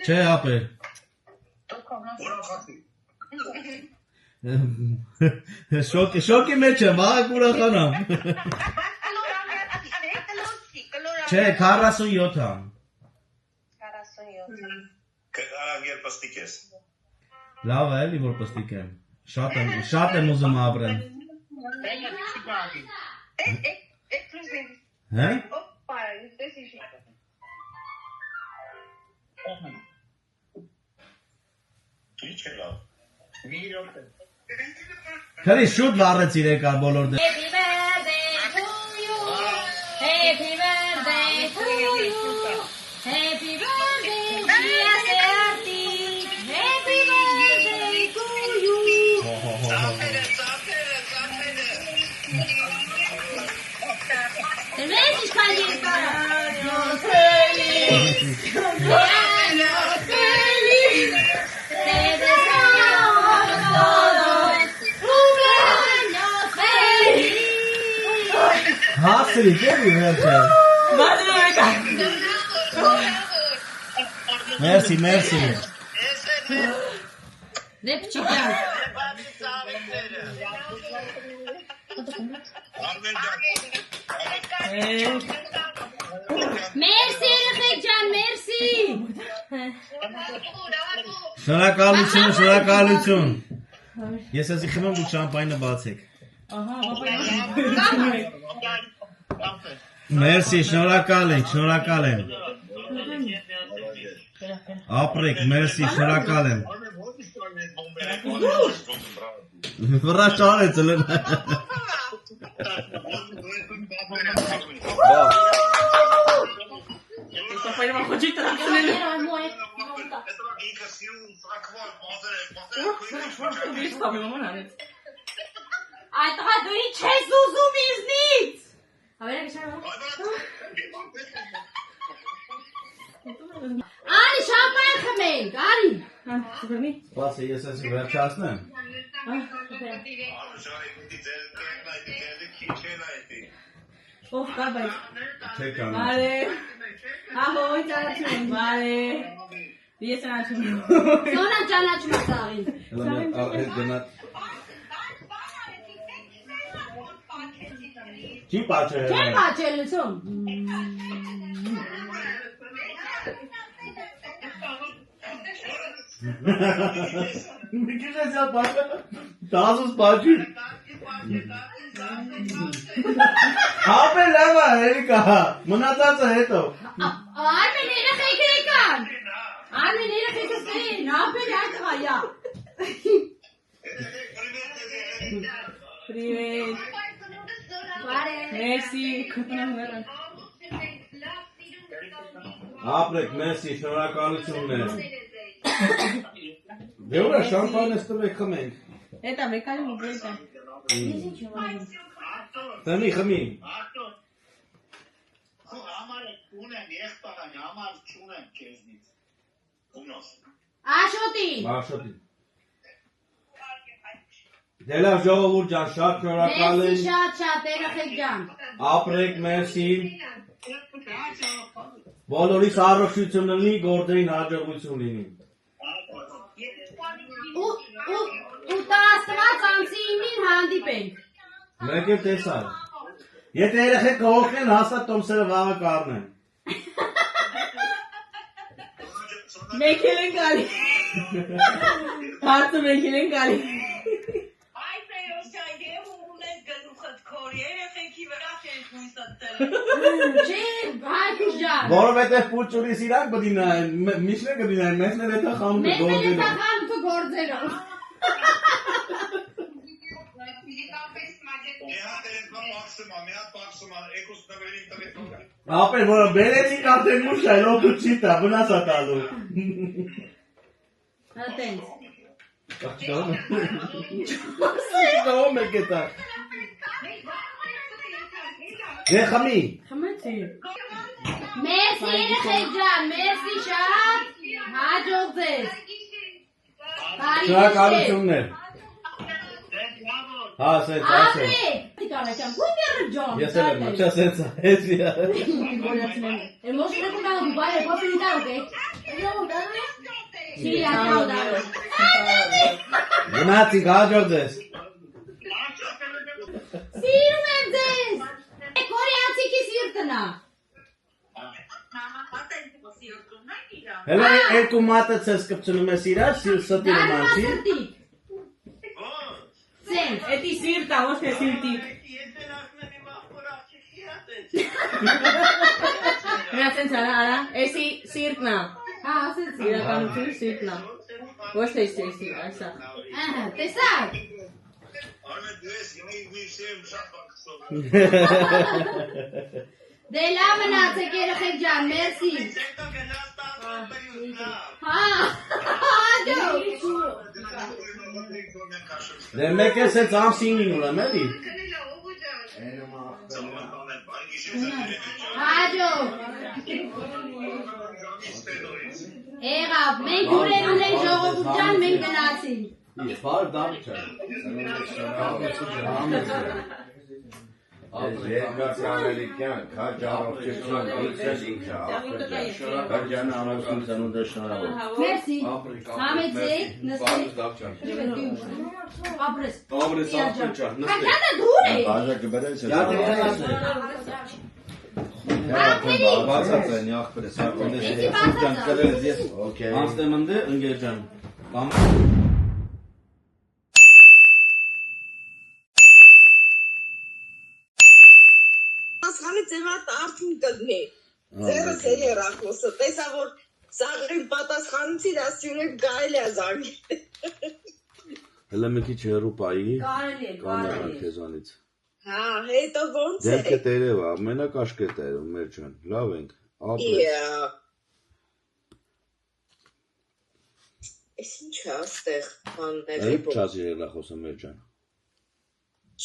Չէ, ապեր։ Շոկի մեջ եմ, աղակ ուրախանամ։ Չէ, 47 ամ։ 47 Կարագ ել պստիկ ես։ Լավ է, էլի որ պստիկ եմ։ Շատ եմ ուզում ապրեմ։ Հե? Опа, здесь еще. Ինչ է լավ։ Մի րոպե։ Քանի շուտ վառեց իրեկար բոլոր դե։ Happy birthday to you. Happy birthday to you. Happy birthday, dear Serti. Happy birthday to you. Vezi și care e cara. Años feliz. Años feliz. Te deseamos todos un años feliz. Հասրի, դեպի վերջը։ Մերսի։ Repçikler. Merci Rıfekcan, merci. Շնորհակալություն։ Ես ասի խմեմ ու շամպայնը բացեք։ Մերսի, շնորհակալ եմ։ Ապրեք, մերսի, շնորհակալ եմ։ Վրա ճարեց լն։ Ay, tăha, du nici ce zuzu bizniț! Ari, șampaian xămenc, Ari! Բացը ես ասի վերջացնեմ։ Of, կաբայ։ Չեք անում։ Բարե։ Ահոյ, ճանաչում, բարե։ Ես ճանաչում։ Sonra ճանաչում է ծաղին։ Հետ գնա։ Չի պաչել։ Չեմ աչել լսում։ Մի քիչ էս պաչը։ Դասուս պաչի։ Ապե լավ է, Էրիկա։ Մնացածը հետո։ Արմեն երեխեքն եկան։ Արմեն երեխեքս կային, ապեր այդ հայա։ Привет։ Բարե։ Մերսի, քննաններ։ Ապրեք, մերսի, շնորհակալություններ։ Դե ուրա շամպայնը ստվեք խմենք։ Էտա մեկանի մուբրեյտա։ Տանի խմի։ Աշոտի։ Բաշոտի։ Դե լավ ժողովուրդ ջան, շատ շնորհակալ Մերսի եմ։ շատ երեխեք ջան։ Ապրեք, մերսի։ Բոլորիս առողջություն լինի, գործերին հաջողություն լինի։ Ու տասնված ամսի 9-ին հանդիպենք։ Մեկ էլ տեսար։ Եթե երեխեք կհոգնեն, հաստատ տոմսերը վաղը կառնեն։ Մեկել են գալի։ Հարցը մեկել են գալի։ Ay Feyyosa'ya umurunuz gazıkat Kore refeki ve rafet muysatları. Չէ, հայկուս ջան։ Որովհետև պուչ ուրիս իրանք պտի նայեն, միշտ կդի նայեն, մեզ մեր հետը խանութը Մենք էլ գործերով։ տախան ու գործերով։ Ապեր, որը բերեցիք արդեն մուշ այլ օգու չի տա, վնաս է տալու։ Հատենց։ Գոմ եք էտա։ Դե խմի։ Խմեցի։ Մերսի երեխեք ջան, մերսի շատ, հաջող ձեզ։ Շնորհակալություններ։ Հա, ասեց։ Ապրեք, կանեկան, գույն ջան։ Ես էլ եմ մաչա սենց այս վիա։ Emotional con algo, vale, puedo pintar, ¿ok? Sí, acabo de dar. Գնացի գաջոց ես։ Սիրում եմ ձեզ։ Կորեացի սիրտնա։ Հələ երկու մատը ցես կպցնում ես իրար, սրտի նմանչի։ Սենց։ Էդի սիրտա, ոչ թե սիրտիկ։ Հրա սենց արա, էսի սիրտնա։ Հա, ասեցի։ Իրականություն սիրտնա։ Ոչ թե սիրտի, այսա։ Ահա, տեսակ։ Դե լավ մնացեք երեխեք ջան, մերսի։ Հա, աջո։ Դե մեկ է սենց ամսինին ուրեմ էլի։ Աջո։ Եղավ, մենք ուրեն ունեն ժողովուրդ ջան, մենք գնացին։ Բարև դավիթ է։ Երկար ամերիկյան, քաջ առողջություն, ինքս ինքը ապրեջան, շարական անասուն ծնունդը շնորհավոր։ Մերսի։ Համեցեք, նստեք։ Ապրես։ Ապրես ապրեջան, նստեք։ Կականը դուր է։ Բաժակը բերես ես։ Բացած են ախպերես, Էսի Okay։ անցնեմ ընդե ընգեր ջան։ Ասխանի ձևատ արդին կլնի։ Ձերս էլ երախոսը, տեսա որ սաղրին պատասխանեցի, դա սյուրեք գայլ է զարգի։ Հələ մի քիչ հեռու պայի, Կարելի է, կաներա կարելի է։ քեզանից։ Հա, հետո ոնց է։ Դերքը տերև է, մենակաշկ է տերում մեր ջան, լավ ենք, ապրես։ Yeah։ Էս ինչ է աստեղ բաններ։ Այդ չասի հեռախոսը մեր ջան։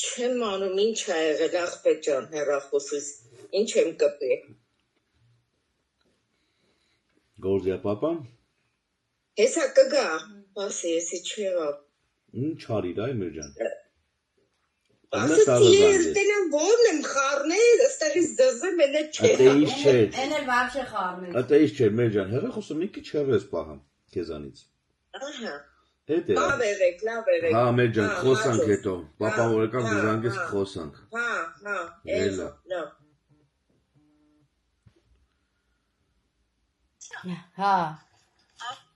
Չեմ անում, ինչ է եղել ախպետ ջան հեռախոսից, ինչ եմ կպի։ Գորզիա պապա, Հեսա կգա, բասի եսի չեղավ։ ինչ արիր այ մեր ջան։ Ասացի երդենեմ որն եմ խարնել, ստեղից դզեմ են է չեղավ։ Ատե ինչ չէր, Են էլ վարշե խարնել։ ատե ինչ չէր մեր ջան, հեռախոսը մի քիչ հեռու ես պահամ քեզանից։ Ահա, Հետ է։ լավ եղեք։ Հա մեր ջան, խոսանք հա, հետո, պապավորական հա, դուզանգես հա։ խոսանք։ Հա, Ելա։ լավ։ Հա։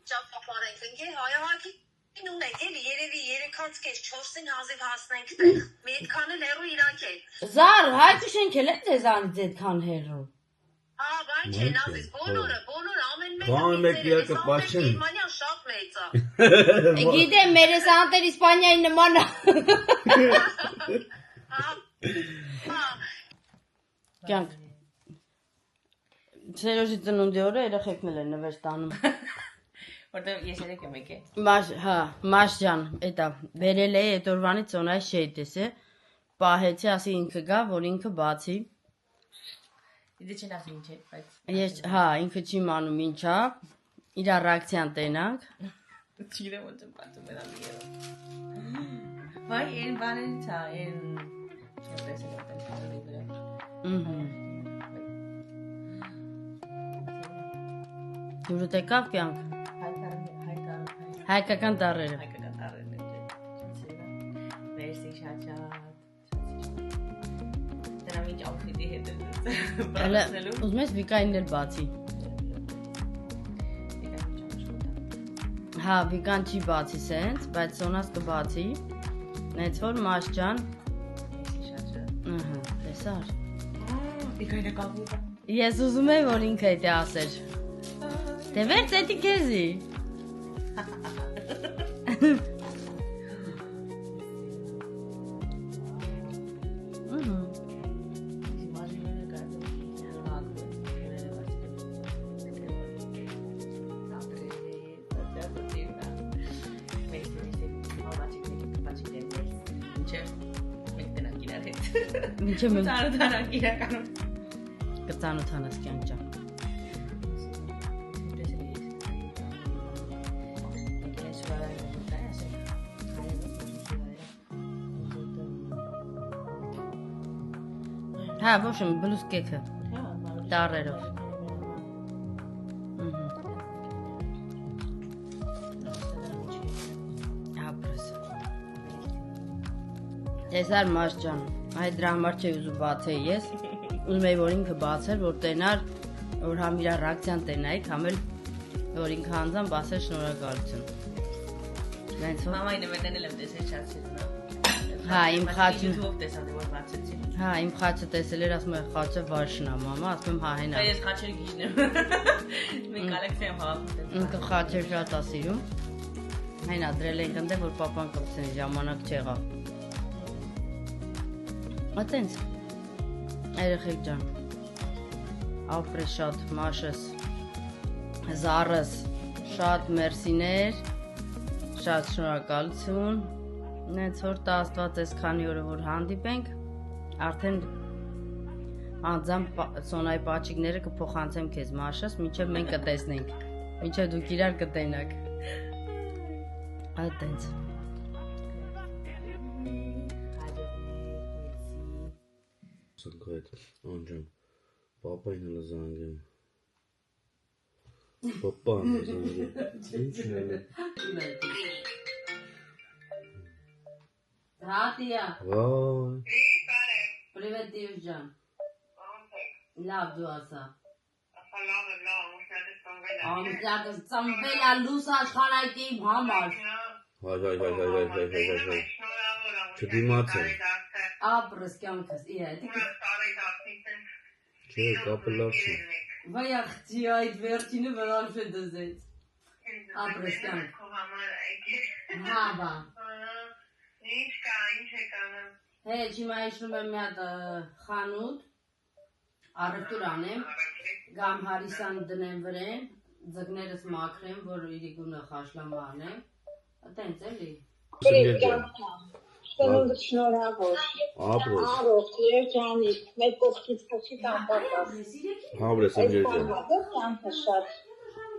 Ճապապարենք ընկեր հայահակի ունենք էլի երևի 3-4-ին հազիվ հասնենք տեղ։ Մի այդքան էլ հեռու Իրաք է։ Զար, հայտի շենքել են ձեզանից այդքան հեռու։ Հա, բան չէ, նազից բոլորը ամեն մեկը։ Բան մեկ իրակը պաշեն։ Գերմանիան շատ մեծ է։ Գիտեմ, մեր ես անտեր Իսպանիայի նման է։ Հա։ Կյանք։ Սերոժի ծնունդի օրը երեխեքն էլ են նվեր ստանում։ Որտեղ ես երեք եմ եկել։ Մաշ ջան, էտա, վերել է այդ օրվանից ծոնայ շեյտես է, պահեցի, ասի ինքը գա, որ ինքը բացի։ Իդե չեն ասի ինչ է, բայց։ Ես, հա, ինքը չի մանում ինչա, իր ռեակցիան տենանք։ Չգիտեմ ոնց եմ պատում եմ ալիերը։ Վայ, այն բաներից է, այն չպես է դեպի վրա։ Դուրը տեկավ կյանք, հայկական տարերը։ Հայկական տարերն են։ Մերսի շատ։ Դրա ինչ աուտֆիտի հետ է։ Հələ ուզում ես Վիկային էլ բացի։ Հա, Վիկան չի բացի սենց, բայց Սոնաս կբացի։ Նեց որ մաշ ջան։ Ահա, տեսար։ Վիկայնը կապուտ է։ Ես ուզում եմ որ ինքը էդի ասեր։ Դե վերց էդի քեզի։ Ինչը մենք Ծանոթանանք իրականում։ կծանոթանաս կյանք ջան։ Հա, ոչ իմ բլուսկեքը տառերով։ Ապրես։ Տեսար մաշ ջան, այդ դրա համար չի ուզում բացեի ես։ Ուզում էի որ ինքը բացեր, որ տենար, որ համ իր ռեակցիան տենայի, համ էլ որ ինքը անձամբ ասեր շնորհակալություն։ Մամային մետնել եմ տեսել չացել։ Հա, իմ խաչը YouTube-ով տեսա որ բացեցի։ Հա, իմ խաչը տեսել էր, ասում է խաչը վարշնա, մամա, ասում եմ հա հենա։ Ես խաչերը գիժն եմ։ Մենք կոլեկցիա եմ հավաքում։ Ինքը խաչեր շատ է սիրում։ Հենա դրել ենք ընդ որ papan կպցնի, ժամանակ չեղավ։ Ատենց։ Երեխեք ջան։ Ապրես շատ մաշս։ Զարս շատ մերսիներ։ Շատ շնորհակալություն։ Նենց որ տա Աստված էս քանի օրը որ հանդիպենք, արդեն անձամբ Սոնայի պաչիկները կփոխանցեմ քեզ մաշս, մինչև մենք կտեսնենք, մինչև դուք իրար կտենաք։ Այդտենց։ Սակայդ, անջան, պապային հլը զանգեմ։ Պապան զանգեմ։ Ինչ է։ Здравствуйте. Вау. Привет, Дивжан. Լավ դու ասա։ Ամսյակը ծնվել է լույս աշխարհայտի համար։ Հայ։ Չդիմացեմ։ Ապրես կյանքս, իրայդի։ Չէ, կապը լավ չի։ Վայ աղջի այդ վերջինը վրան դզեց։ Ապրես կյանք։ Հա, բա։ Ինչ է կանեմ։ Հեչ, հիմա իշխնում եմ մի հատ խանութ, առևտուր անեմ, գամ հարիսան դնեմ վրեն, ձկներս մաքրեմ, որ իրի գունը խաշլամա անեմ, տենց էլի։ Շնորհավոր։ Ապրես։ Առողջ, երջանիկ, մեր կողքից քչի կանպատած։ Ապրես եմ ջան։ Շատ։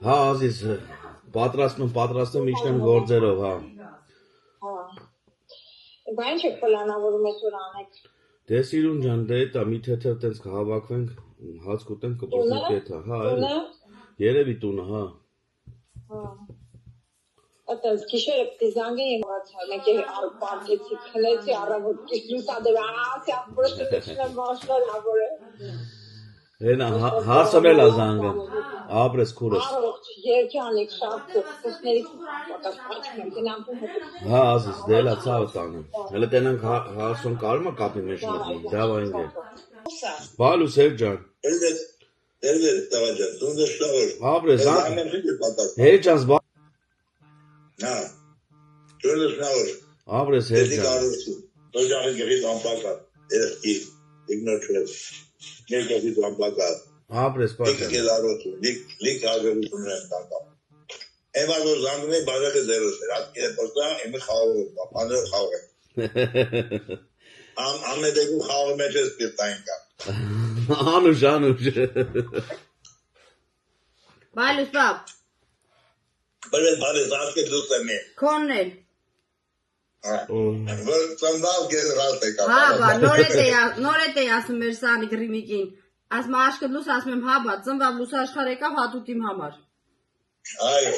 Հա, ազիզ, պատրաստում միշտ եմ գործերով, հա։ Հա։ Բա ինչ եք պլանավորում ես որ անեք։ Դե սիրուն ջան, դե դա մի թեթև տենց կհավաքվենք, հաց կուտենք կպրծենք եթա, հա, էլի։ Երևի տունը, հա։ Հա։ Այդպես գիշերը պիտի զանգեի մոռացա, մենք արբացեցի, քնեցի առավոտ լուսադեր, ասի ապրես չնեմ մասնավոր է։ Հենա հարցնել է զանգը, ապրես քուրս։ Առողջ, երջանիկ, շատ կողքներից պատասխանում եմ, գնանքում հետ։ Հա, ազիզ, դե լա ցավը տանը։ Հələ տենանք հարցոն կարում է կապի մեջ նետի, դավային գե։ Բալուս հեր ջան։ Elbette davacak. Bunu da şlavur. Ապրես, հա։ Annem şimdi patlar. Հեր ջան, Ha. Şöyle şlavur. ապրես հեր Dedik ջան։ ağrısı. Ocağın gibi zampaklar. Evet ki. İgnor şöyle. Ne gibi zampaklar. Ապրես Dik պաշտան։ kez ağrısı. Lik ağrısı. Eğer o zangını bazı kızarır. Ratkine posta emi kavur. Panır kavur. Anne'deki kavur meçez bir tayinka. Անուշ, անուշ։ Բայլուս բապ, Böyle zaten lütfen. քոնն Böyle sandal gel rahat et. հա, բա, նոր էտ էի ասում մեր սանի գրիմիկին, ասում աշկը լուս, ասում եմ հա, բա, ծնվավ լուս աշխար եկավ հատուտ իմ համար։ Hayır.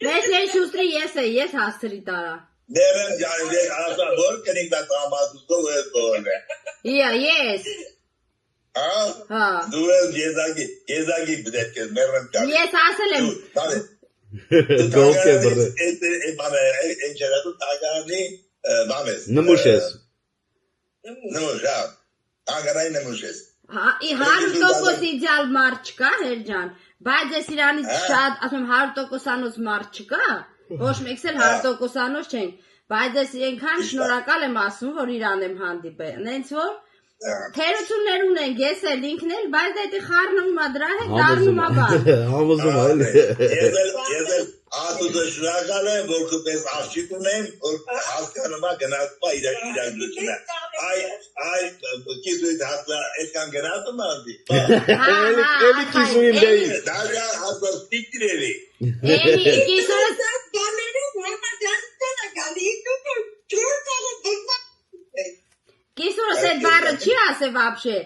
Մեզ են շուստրի ես հասցրի տարա։ Devem yani de arasa bol kenik de damadız doğru böyle. Yes, Ha? հա, Duvel ceza gibi herkes merhem çağır. ես ասել եմ, Tabii. Գոլք է բռը։ Bana ençeratu tagani dames. Նմուշես։ Numuş ha. Tagani numuşes. 100% իդեալ մարդ չկա, հեր ջան, բայց ես իրանից շատ, ասում 100%-անոց մարդ չկա, ոչ մեկս էլ 100%-անոց չեն, բայց ես ենքան շնորհակալ եմ ասում, որ իրան եմ հանդիպել, նենց որ թերություններ ունենք, ես էլ ինքն էլ, բայց դա խառնում ա դրա հետ, դառնում ա բան։ Համոզում է, էլի։ Եզել ատուդը շնորհակալ եմ, որ կպես աղջիկ ունեմ, որ հասկանում ա գնացպա իրագլությունը։ Այ կիսույթ հատլա էտկան գնացում անդի։ Էլի կիսույն դեի։ Դարյա հատլա ստիկտիր էլի։ Էլի, կիսորս, կիսորս բառը չի ասե вообще,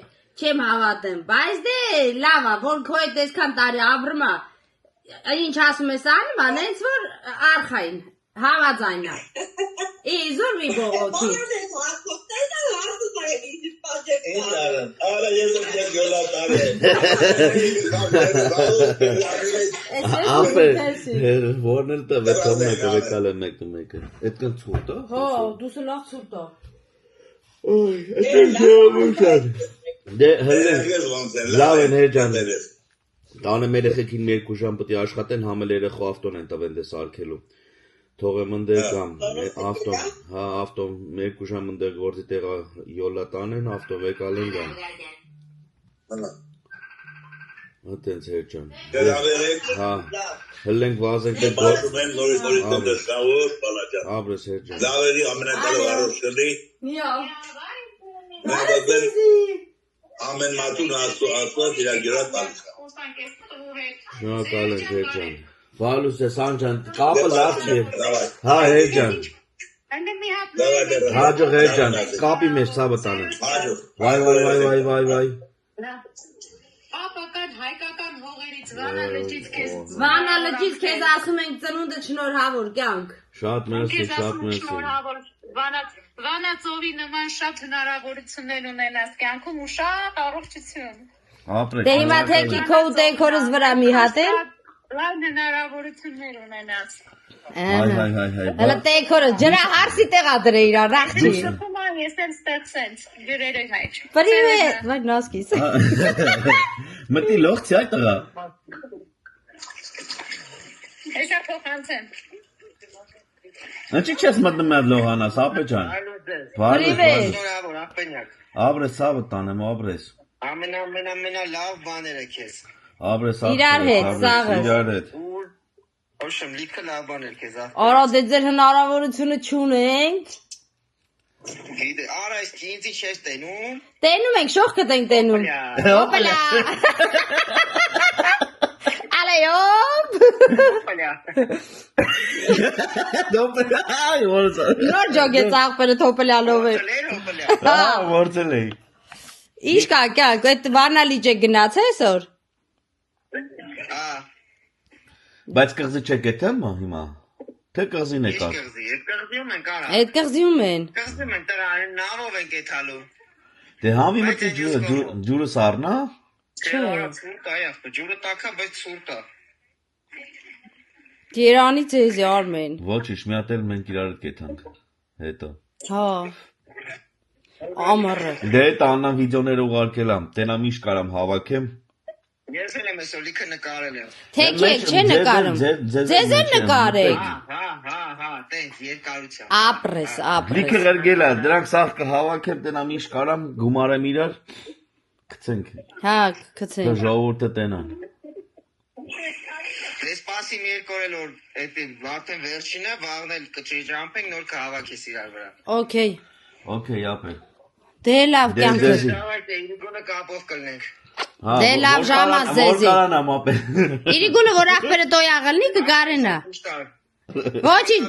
չեմ հավատեմ, բայց դե լավ է, որ քո հետ այսքան տարի ապրում է, ինչ ասում ես անում, անենց որ արխային, հավաձայն է։ Իզուր մի բողոքի։ Արա ես գոլա տարի։ Ապե, որն էլ տվե թողնեք վեկալը մեկը։ Այդքան ցուրտ է։ Հո, դու լավ ցուրտ է։ Օй, այդքան չեմ։ Դե հենց լավ են հերջան։ Տանը մեր երեխեքին երկու ժամ պետք է աշխատեն, համել երեխու ավտոն են տվել դե սարքելու։ Թողեմ ընդեր կամ ավտոն, հա ավտոն երկու ժամ ընդեր գործի տեղը յոլա տանեն, ավտո վեկալեն գան։ Ատենց հերջան։ Հա, հլենք վազենք դե Աբրես հերջան։ Լավերի ամենակարող առողջելի։ Ամեն մատուն ասված իրագյուրատ բարձր։ Շնորհակալ ենք հերջան։ Վալուս է Սանջան, կապը լավ չի։ Հա հերջան։ Հաջող հերջան, կապի մեջ ցավը տանը։ Վայ։ Ապական հայկական հողերից Վանա լճից քեզ։ Վանա լճից քեզ ասում ենք ծնունդը շնորհավոր կյանք։ Շատ մերսի։ Վանա ծովի նման շատ հնարավորություններ ունենաս կյանքում ու շատ առողջություն։ Ապրեք։ Դե հիմա թեքի քո ու տեքորս վրա մի հատ է։ Լավ հնարավորություններ ունենաս։ Հայ։ Հələ տեքորը ջրա հարսի տեղա դրե իրար ռախջի։ Շփում եմ ես էլ ստացենց ջրերը հայ։ Привет, վայ նոսկիս։ Մտի լողցի այդ տղա։ Հեսա փոխանցեմ։ Անչի չես մտնում այդ լողանաս, ապե ջան։ Привет։ Աբրես ցավը տանեմ, աբրես։ Ամենա լավ բաները քեզ։ Աբրես Իրար հետ, սաղը։ Իրար հետ։ Ոչմ լիքը լավ բաներ քեզ ախ։ Արա դե ձեր հնարավորությունը չունենք։ Գիտե, արա այս ինձի չես տենում։ Տենում ենք, շողքդ ենք տենում։ Հոպլա։ Ալեյոպ։ Նոր ջոգեց աղբերը թոպլյալով է։ Հա, որցել էի։ Ինչ կա կյանք, այդ վարնալիճ է գնաց այսօր։ Բայց կղզի չեք գտել հիմա։ Թե կղզին եք ար։ Կղզիում են կարա։ Այդ կղզիում են։ Կղզիում են տրա նավով են կեթալու։ Դե համի մտի ջուրը սառնա։ Չէ, ցուրտ է, ախ, ջուրը տակա, բայց ցուրտ է։ Երանի ձեզի Արմեն։ Ոչինչ, մի հատ էլ մենք իրար հետ կեթանք։ Հետո։ Հա։ Ամառը։ Դե տանան վիդեոներ ուղարկել եմ, տենամ ինչ կարամ հավաքեմ։ Ես էլ եմ այսօր լիքը նկարել եմ։ Թեքեք, չէ նկարում։ Ձեզ էլ նկարեք։ Հա, տենց երկարությամբ։ Ապրես։ Լիքը ղրգել է, դրանք սաղ կհավաքեմ, տենամ ինչ կարամ, գումարեմ իրար, կցենք։ Հա, կցենք։ Ժողովուրդը տենան։ Դե սպասի մի երկու օր որ այդ վարտեն վերջինը, վաղն էլ կճամփենք, նոր կհավաքես իրար վրա։ Okay, ապե։ դե լավ կյանքը։ Давайте, իրիկունը կապով կլնենք։ Դե լավ ժամաս ձեզի։ Որ կարանամ ապե։ Իրիկունը որ ախպերը տոյաղելնի կգարենա։ Ոչինչ,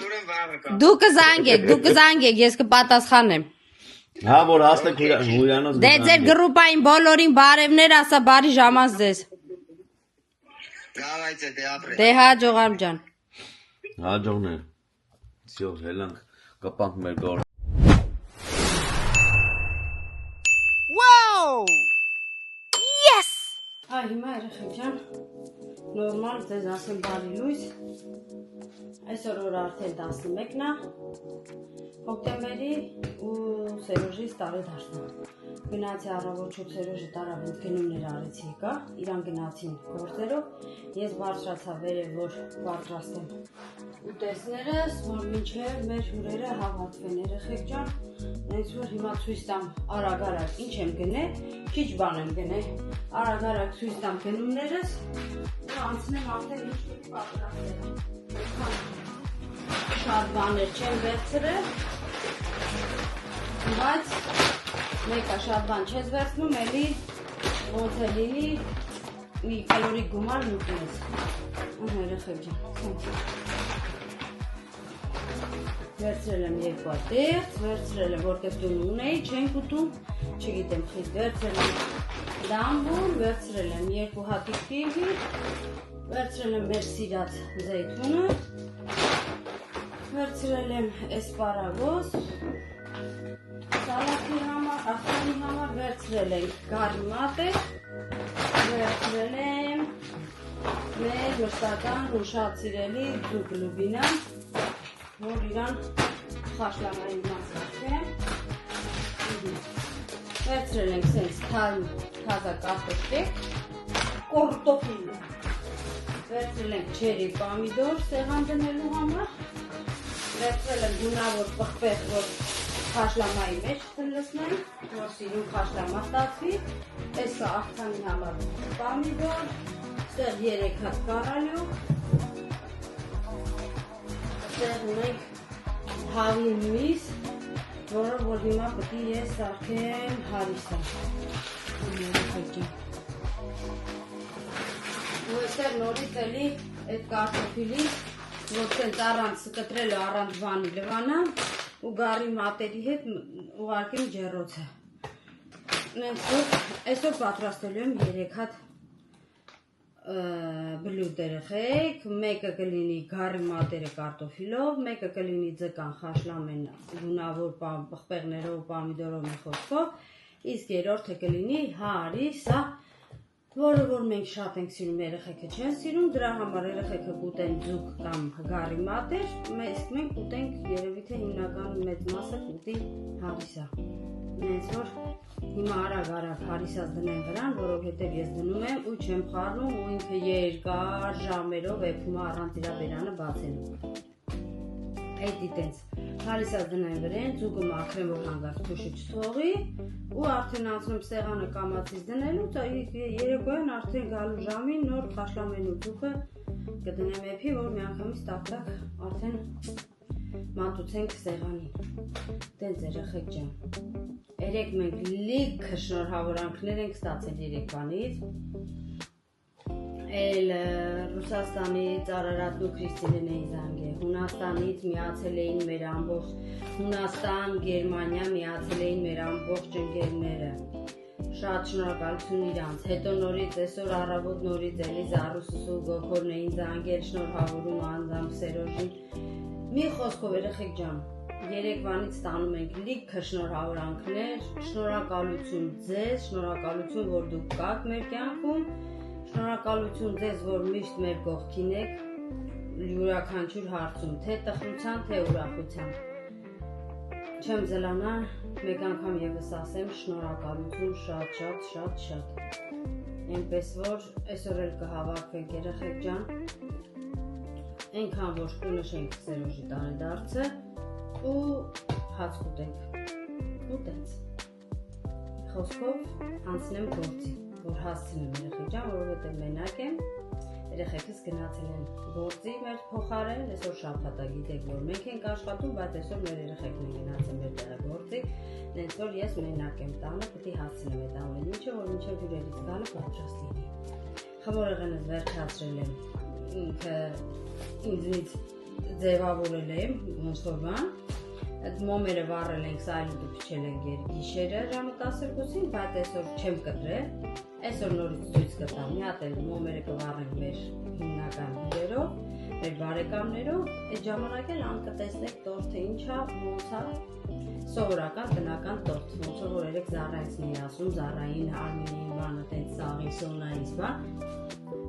դու կզանգեք, ես կպատասխանեմ։ Հա, որ հաստեք հույրանոց Դե ձեր գրուպային բոլորին բարևներ ասա բարի ժամաս ձեզ։ Давайте, դե ապրե։ Դե հաջող Արմջան։ Հաջողներ։ Всё, հելանք, կպանք մեր գոր։ Այ հիմա երեխեք ջան, նորմալ ձեզ ասեմ բարի լույս, այսօր որ արդեն 11-ն է, հոկտեմբերի ու Սերոժից տարեդարձն է, գնացի առավոտ շուտ Սերոժը տարավ ինձ գնումներ արեցի կա, իրան գնացին գործերով, ես բարձրացա վերև, որ պատրաստեմ ուտեսներս, որ մինչև մեր հյուրերը հավատվեն երեխեք ջան, նենց որ հիմա ցույց տամ արագ-արագ ինչ եմ գնել, քիչ բան եմ գնել, արագ-արագ ցույց տամ գնումներս ու անցնեմ արդեն ինչ պետք պատրաստել։ Շատ բաներ չեմ վերցրել, բայց մեկը շատ բան չես վերցնում, էլի ոնց է լինի մի կալորիկ գումար մուտես։ Երեխեք ջան, վերցրել եմ երկու ատեղծ, վերցրել եմ, որտեղ տուն ունեի, չենք ուտում, չգիտեմ խիտ, վերցրել եմ դամբուլ, վերցրել եմ երկու հատիկ կիվի, վերցրել եմ մեր սիրած զեյթունը, վերցրել եմ էսպարագոս, սալատի համար, աղթանի համար, վերցրել ենք գարի մատեր, վերցրել եմ մեր մշտական ու շատ սիրելի ձուկ լուբինան, որ իրան խաշլամային մասարկեմ, վերցրել ենք սենց թազա կարտոֆիլ, կորտոֆիլ, վերցրել ենք չերի պամիդոր սեղան դնելու համար, վերցրել եմ գունավոր պղպեղ, որ խաշլամայի մեջ տնլսնեմ, որ սիրուն խաշլամա ստացվի, էսա աղթանի համար պամիդոր, ստեղ 3 հատ կարալյու, ստեղ ունենք հավի միս, որը որ հիմա պտի ես սարքեմ հարիսա, ու էստեղ նորից էլի այդ կարտոֆիլի, որ տենց առանց կտրելը առանց բանի լվանա, ու գարի մատերի հետ ուղարկեմ ջեռոցը, նենց որ այսօր պատրաստելու եմ 3 հատ բլյուդ երեխեք, մեկը կլինի գարի մատերը կարտոֆիլով, մեկը կլինի ձկան խաշլամեն գունավոր պղպեղներով, պամիդորով մի խոսքով, իսկ երրորդը կլինի հարիսա, որը որ մենք շատ ենք սիրում, երեխեքը չեն սիրում, դրա համար երեխեքը կուտեն ձուկ կամ գարի մատեր, իսկ մենք կուտենք երևի թե հիմնական մեծ մասը կուտի հարիսա, նենց որ հիմա արագ հարիսած դնեմ վրան, որովհետև ես դնում եմ ու չեմ խառնում ու ինքը երկար ժամերով էփում առանց իրա բերանը բացելու։ Էդի տենց հարիսած դնեմ վրան, ձուկը մաքրեմ, որ հանգարց փոշի չթողի ու արդեն անցնում սեղանը կամացից դնելու, երեկոյան արդեն գալու ժամին նոր խաշլամենու ձուկը կդնեմ էփի, որ միանգամից տակ-տակ արդեն մատուցենք սեղանին։ Տենց երեխեք ջան։ Երեք մենք լիքը շնորհավորանքներ ենք ստացել երեկվանից, էլ Ռուսաստանից Արարատն ու Քրիստինեն էին զանգել, Հունաստանից միացել էին մեր ամբողջ, Հունաստան, Գերմանիա միացել էին մեր ամբողջ ընկերները, շատ շնորհակալություն իրանց, հետո նորից այսօր առավոտ նորից էլի Զարուսս ու Գոքորն էին զանգել, շնորհավորում անձամբ Սերոժին, մի խոսքով երեխեք ջան, երեկվանից ստանում ենք լիքը շնորհավորանքներ, շնորհակալություն ձեզ, շնորհակալություն, որ դուք կաք մեր կյանքում, շնորհակալություն ձեզ, որ միշտ մեր կողքին եք յուրաքանչյուր հարցում, թե տխրության, թե ուրախության։ Չեմ զլանա, մեկ անգամ ևս ասեմ շնորհակալություն շատ։ Այնպես որ այսօր էլ կհավաքվենք երեխեք ջան, այնքան որ կնշենք Սերոժի տարեդարձը ու հաց կուտենք, ու տենց, խոսքով անցնեմ գործի, որ հասցնեմ երեխեք ջան, որովհետև մենակ եմ, երեխեքս գնացել են գործի մեր փոխարեն, այսօր շաբաթ է, գիտեք, որ մենք ենք աշխատում, բայց այսօր մեր երեխեքն են գնացել մեր տեղը գործի, նենց որ ես մենակ եմ տանը, պիտի հասցնեմ այդ ամեն ինչը, որ մինչև հյուրերից գալը պատրաստ լինի։ Խմորեղենս վերջացրել եմ, ինքը ինձնից ձևավորել եմ, ոնց որ բան, այդ մոմերը վառել ենք, սայլուտը փչել ենք գիշերը ժամը 12-ին, բայց այսօր չեմ կտրել, այսօր նորից ցույց կտամ, մի հատ էլ մոմերը կվառենք մեր հիմնական հյուրերով, մեր բարեկամներով, այդ ժամանակ էլ անկտեսնեք տորթը ինչա, ոնց է, սովորական տնական տորթ, ոնց որ երեք Զարայինցն էի ասում, Զարային, Արմենիի բանը, տենց սաղի, Սոնայից բան,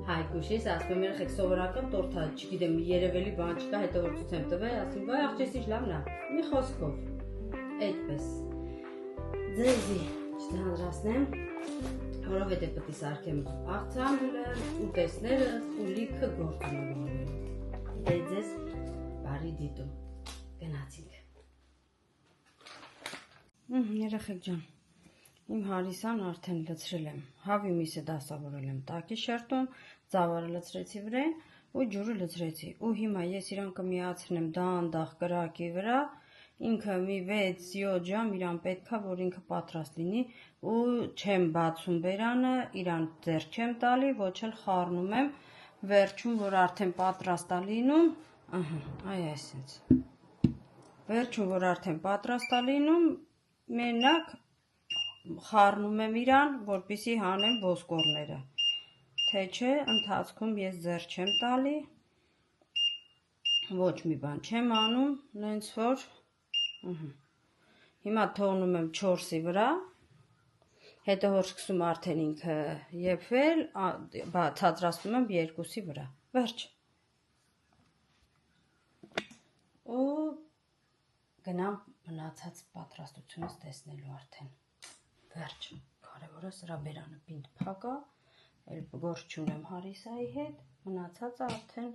Հայկուշիս, ասում եմ երեխեք սովորական տորթա, չգիտեմ, երևելի բան չկա, հետո որ ցույց եմ տվել, ասում վայ աղջես ինչ լավն է, մի խոսքով, այդպես, ձեզի չդանդրացնեմ, որովհետև պետք է սարքեմ աղցանուրը, ուտեսները ու լիքը գործունեություն, դե ձեզ բարի դիտում, գնացինք։ Երեխեք ջան, իմ հարիսան արդեն լցրել եմ, հավի միսը դասավորել եմ տակի շերտում, ծավարը լցրեցի վրան ու ջուրը լցրեցի ու հիմա ես իրան կմիացնեմ դանդաղ կրակի վրա, ինքը մի 6-7 ժամ իրան պետքա, որ ինքը պատրաստ լինի ու չեմ բացում բերանը, իրան ձեռ չեմ տալի, ոչ էլ խառնում եմ, վերջում որ արդեն պատրաստ է լինում, այ այսպես։ Վերջում որ արդեն պատրաստ է լինում, մենակ խառնում եմ իրան, որպեսզի հանեմ ոսկորները։ Թե չէ, ընթացքում ես ձեռ չեմ տալի, ոչ մի բան չեմ անում, նենց որ հիմա թողնում եմ 4-ի վրա, հետո որ սկսում արդեն ինքը եփվել, ցածրացնում եմ 2-ի վրա, վերջ։ Ու գնամ մնացած պատրաստությունս տեսնելու արդեն, վերջ, կարևորը սրա բերանը պինդ փակա, էլ գործ չունեմ Հարիսայի հետ, մնացածը արդեն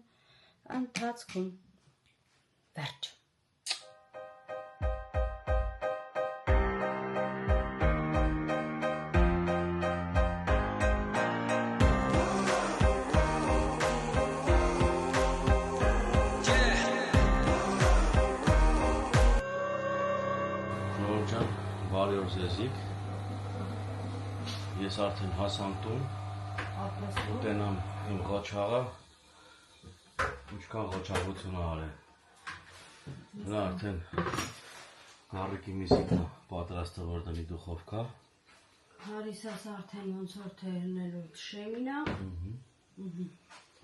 ընթացքում, վերջ։ Բարի օր ձեզիկ, ես արդեն հասան տուն, ուտենամ իմ ղոչաղը, ինչքան ղոչաղություն արել, նա արդեն գարրիկի միսիկը պատրաստը որ դնի դուխովկա, Հարիսաս արդեն ոնց որ թերնելու շեմինա,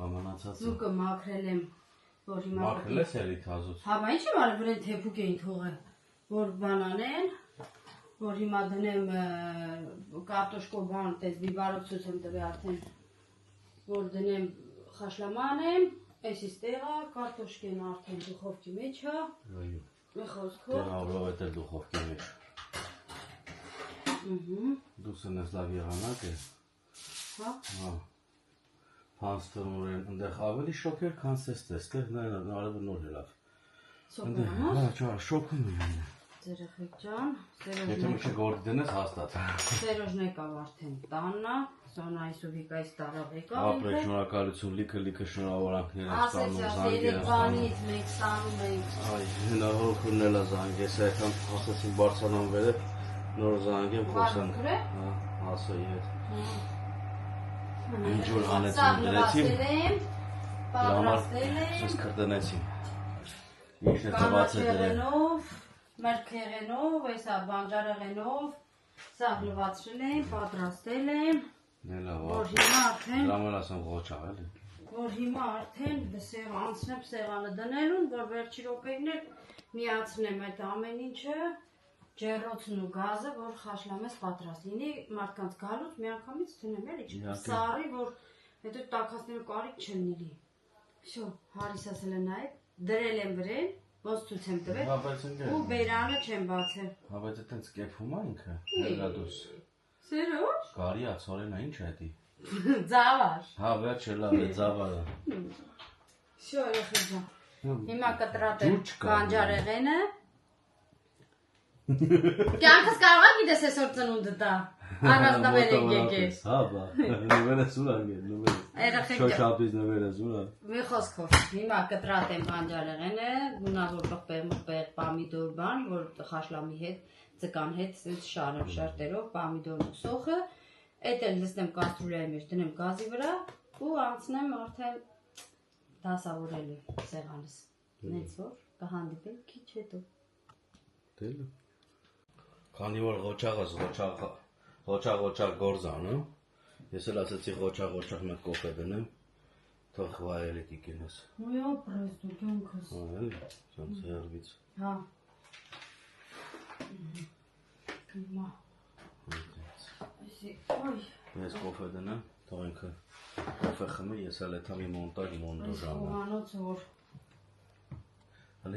համանացած զուկը մաքրել եմ, որ հիմա մաքրել ես էլի թազուց, հա բա ինչ եմ արել, վրեն թեփուկ էին թողել, որ բանանեն, որ հիմա դնեմ կարտոշկո բան, տես բիբարով ցույց եմ տվել արդեն, որ դնեմ խաշլամանեմ, էսիս տեղը, կարտոշկեն արդեն դուխովքի մեջ է, մի խոսքով։ դեն ավրով էտ էլ դուխովքի մեջ, դուս ընես լավ եղանակ է, հա, հանստորում են ընդեղ ավելի շոկ էր, քան սես տեստեղ, նարևը նոր հելավ, շոքում են Ձերեխեք ջան, Եթե մի չէ գործ դնես հաստատ Սերոժն եկավ արդեն տաննա, Սոնայիս ու Վիկայից տարավ եկավ Ապրեք շնորհակալություն, լիքը շնորհավորանքներ են ասեցի, երեկվանից մենք ստանում ենք Այ, հնարավորությունն էլ է զանգես, այդքան ասեցին բարձրանան վերև, նոր զանգեմ խոսանք ասոյի հետ Ինչ որ հանեցին դրեցին, սուս կրտնեցին Ինչ է ծված է դրել Մերքեղենով, այսա բանջարեղենով, սաղ լվացրել եմ, պատրաստել եմ, որ հիմա արդեն, որ հիմա արդեն անցնեմ սեղանը դնելուն, որ վերջի րոպեներ միացնեմ այդ ամեն ինչը, ջեռոցն ու գազը, որ խաշլամես պատրաստ լինի, մարդկանց գալուց մի անգամից դնեմ էլի, սարի, որ հետո տաքացնելու կարիք չլինի։ Շո, Հարիսաս էլ է նայել, դրել եմ վրեն, ոնց ցույց եմ տվել, ու բերանը չեմ բացել։ Հա, բայց այդտենց կեփում է ինքը, հերադուս։ Սերոջ։ Կարի է, ցորենա ինչ է դի։ Ձավար։ Հա, վերջը լավ է, ձավարը։ Շո, երեխեք ջան։ Հիմա կտրատեմ բանջարեղենը։ Կյանքս կարող է գիտես այսօր ծնունդը տա։ Առանձնաբեր ենք եկել։ Հա, բա, նվերը սուր անգել, շոշապից նվերը սուր Մի խոսքով, հիմա կտրատեմ բանջարեղենը, գունավորող պեղ պամիդոր բան, որ խաշլամի հետ, ձկան հետ, շարեմ շարտերով, պամիդորն ու սոխը, էդ էլ լցնեմ կաստրուլայի մեջ, դնեմ գազի վրա ու անցնեմ արդեն դասավորելու սեղանս, նենց որ կհանդիպենք քիչ հետո։ Քանի որ ղոչաղս ղոչաղ գործ անում, ես էլ ասեցի ղոչաղ մեկ կոֆե դնեմ, թող վայելի կիկինես։ Նույո պրեստու կյանքս։ Հա, էլի, սանց հերվից։ Հա։ Հիմա։ Ես կոֆե դնեմ, թող ինքը կոֆե խմի, ես էլ էթամի մոնտաժ ժամը։ Խոհանոցը որ։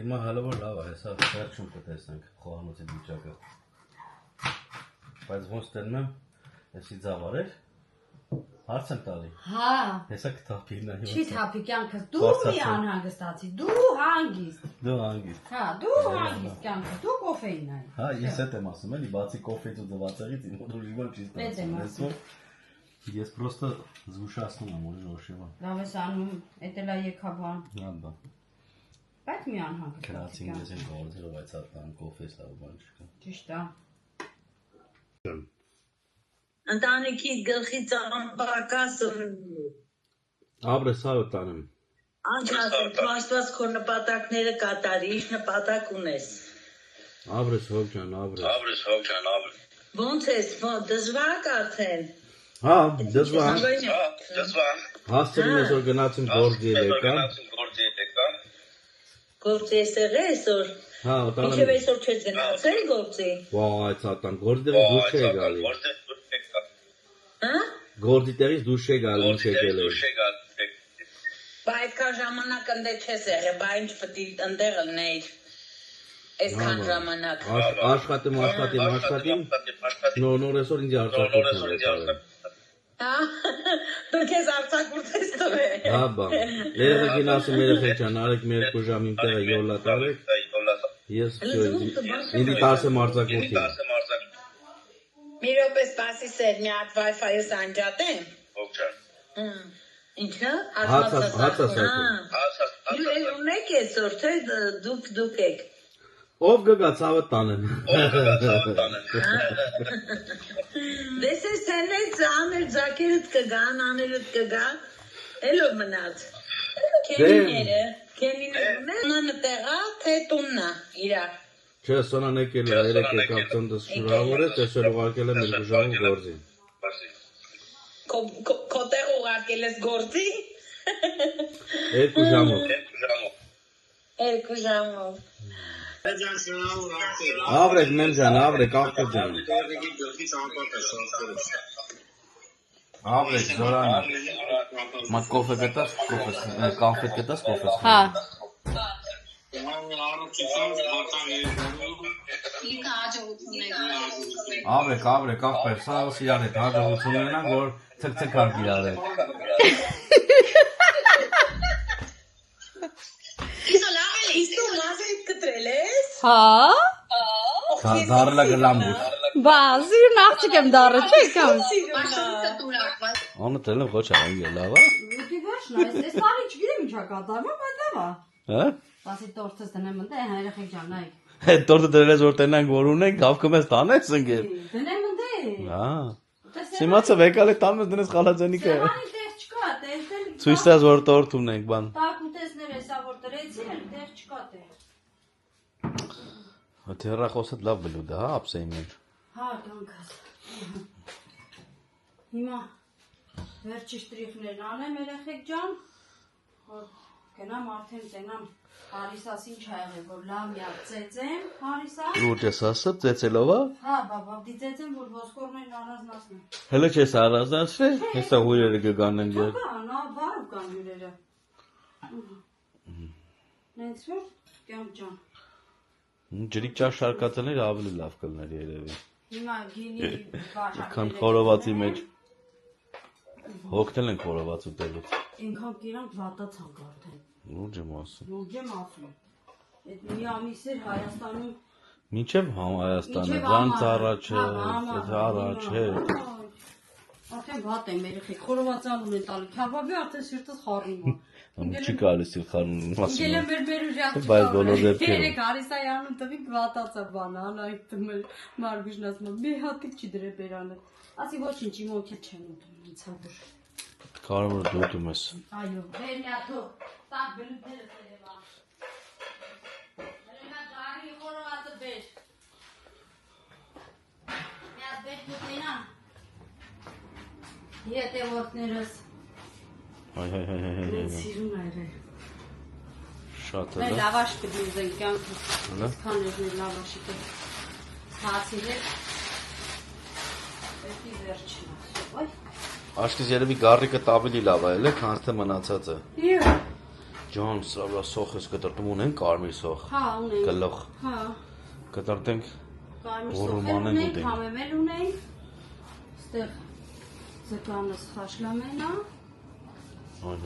Հիմա հալը որ լավ է, հեսա վերջում կտեսնենք խոհանոցի վիճակը։ Բայց ոնց տենում եմ, եսի ձավար էր, հարց եմ տալի։ Հա։ Հեսա կթապի նա հիմա։ Չի թապի կյանքս, դու մի անհանգստացի, դու հանգիստ։ Դու հանգիստ։ Հա, դու հանգիստ կյանքս, դու կոֆեին այ։ Հա, ես էդ եմ ասում էլի, բացի կոֆեից ու ձվածեղից, իմ ուժիվան չի ստացում։ Ես պրոստը զգուշացնում եմ ուժի ռոշիվան։ Լավ ես անում, էդ էլ է եկաբան։ Հա, բա։ Բայց մի անհանգստացի Քրացին ես եմ գործերով այդ սատան կոֆես լավ բան չկա։ Ճիշտ է։ Ընտանիքի գլխի ծաղրապակասը Ապրե սարը տանեմ։ Անջասել, դու աստված քո նպատակները կատարի, ինչ նպատակ ունես։ Abrız Hokcan, abrız. Ոնց ես, դժվար արդեն։ Ha, dızvan. Hastırım esor gnatsın gordiye leka. Գործի ես եղել այսօր։ Ha, Ինչև otanım. այսօր չես գնացել գործի։ Vay satan, gordiye duş şey gali. Հա։ Gorditeriz duş şey gali, duş şey gele. Բա այդքան ժամանակ ընդե չես եղել, բա ինչ պետք է ընդեղ լինեիր։ Այսքան ժամանակ։ Աշխատım. Nor esor ince artar. Հա։ Դու քեզ արձակուրդես տվել։ Ha ba. Lere ginası mere Hokcan, arek mere kujam imtere yolla tarek. Yes, indi tarse marzak urti. Մի րոպե սպասի սեր, մի հատ Wi-Fi-ը սանջատեմ։ Ինչը։ Հացա սակը։ Դու ունեք այսօր, թե դուք եք։ Ով գգա ցավը տանեն։ Դες ես տենեց աներ ձակերըտ կգան, աներըտ կգան, էլով մնաց։ Կենիները ունանը տեղա, թե տուննա, իրա։ Չէ, սոնան եկել է, երեք եկավ ծնդս շուրավոր է, տեսել ուղարկել է մեր գուժամու գործի։ Քո տեղ ուղարկել ես գործի։ Երկու ժամով։ Երկու ժամով։ Avrek mencan, avrek աղբեջան։ Avrek զորան։ Մատ կոֆե գտաս, կոնֆետ գտաս, կոֆես։ Հա։ Avrek աղբեր, սա իրար հետ հաջողություն ունենան, որ թք-թքարկ իրար հետ։ Իստու մազրիտ կտրել ես։ Հա։ Դարլա գլամբուս։ Բա, սիրուն աղջիկ եմ դառը, չէ՞ կամ։ Անը տելեմ ոչ արան գելավա։ Ուտի ոչնա, այս տարի չգիտեմ ինչա կատարվում, բայց լավա։ Հա։ Դասի տորտս դնեմ ընդ, երեխեք ջան, նայեք։ Այդ տորտը դրել ես որ տենանք որ ունենք, հավքում ես տանես ընկել։ Դնեմ ընդ։ Հա։ Սիմացը վեկալ է տանես դնես խալաձենիկը։ Սեղանի տեղ չկա, տեսել։ Ցույց տաս որ տորտ ունենք բան։ Տակ ուտեսներ էսա որ տրեցին, տեղ չկա տեղ։ Թերախոսը լավ բլուդ է, հա, ապսեի մեջ։ Հա, կանքաս։ Հիմա վերջի շտրիխներն անեմ երեխեք ջան։ Որ գնամ արդեն տենամ Հարիսաս ինչ ա եղել, որ լավ միակ ծեծեմ Հարիսաս։ Ուր ես ասա ծեծելով է։ Հա, բաբա, դիծեցեմ, որ ոսկորներն առանձնացնեմ։ Հələ չես առանձնացրել, հեսա հույրերը կգանեն ջեր։ Հա, նա բարով կան հյուրերը։ Նենց որ կյամ ջան։ Ջրիկ ճաշ շարկածելներ ավելի լավ կլներ երևի։ Հիմա գինի բաժակները։ Քան խորովածի մեջ։ Հոգնել են խորոված ուտելուց։ Ինքան կիրանք վատացանք արդեն։ Լուրջ եմ ասում։ Լուրջ եմ ասում։ Այդ մի ամիս էր Հայաստանում։ Մինչև Հայաստանը, դրանց առաջ է, առաջ է։ Արդեն վատ եմ երեխեք, խորովածան ունեն տալի, քյաբաբի արդեն սիրտս խառնում է։ Չի կարելի սիլխարն ասում։ Գել եմ մեր ուժյակ չկա։ Բայց բոլոր դեպքերում։ Երեք Հարիսայանում տվիկ վատացա բան, անայք մեր Մարգուշն ասում է, մի հատիկ չի դրե բերանը։ Ասի ոչինչ, իմ ոգի չեն ուտում, ինձ հավոր։ Կարևորը դու ուտում ես։ Այո, վերնյաթո, տակ բլուդները տերևա։ Վերնյա գարի խորովածը բեր։ Միած բեր կուտենա։ Եթե որդներս։ Հայ։ Սիրուն այրել։ Շատ է։ Մեր լավաշ կդուզեն կյանքը։ Սքաներներ լավաշի կը։ Հացիր է։ Էդի վերջին ասում, այ։ Աշկիս երևի գարրիկը ավելի լավ է, էլե, քան թե մնացածը։ Իո։ Ջան, սա վրա սոխ ես կտրտում ունեն կարմիր սոխ։ Հա, ունենք։ Գլոխ։ Հա։ Կտրտենք Կարմիր Ոռոման սոխեր ենք ունենք, ուտենք։ համեմել ունենք։ Ստեղ զկանս խաշլամենա։ Այ։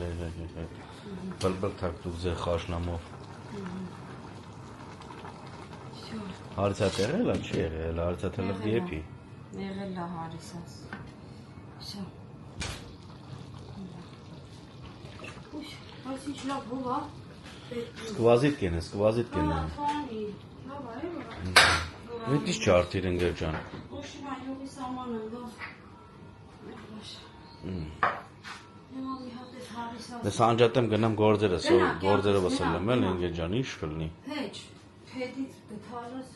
Բլբլ թակ դուք ձեր խաշնամով։ Հարցա տեղել է, չի եղել, հարցա թելը դիեպի։ Եղել է Հարիսաս։ Շա։ Ուշ, այս ինչ լավ հովա։ Սկվազիտ կենը։ Հանի, լավ է։ Այդ ինչ չարդիր ընգեր ջան։ Ուշի մայնովի սաման ընգով։ Հիմա մի հատ էս հարի Դες անջատեմ գնամ գործերը վսելեմ էլ ինգե ջան ինչ կլինի։ Հեչ, հետից գթարս։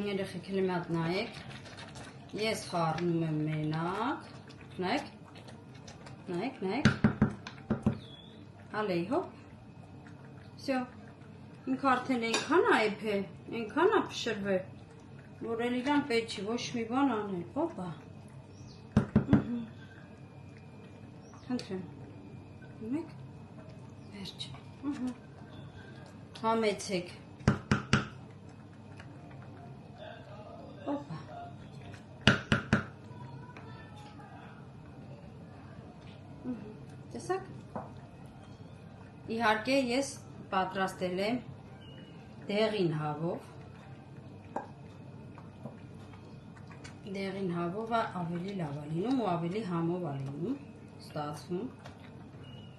Երեխեք հենց մի հատ նայեք։ Ես խառնում եմ մենակ։ Նայեք։ Ալեի հոպ։ Всё։ Ինք արդեն այնքան է էփե, այնքան է փշրվել, որ էլ իրան պետք չի ոչ մի բան անել։ Հոպա։ Խնդրեմ։ Ունեք։ Վերջ։ Համեցեք։ Հոպա։ Տեսակ։ Իհարկե ես պատրաստել եմ դեղին հավով։ Դեղին հավովը ավելի լավ է լինում ու ավելի համով է լինում, ստացվում։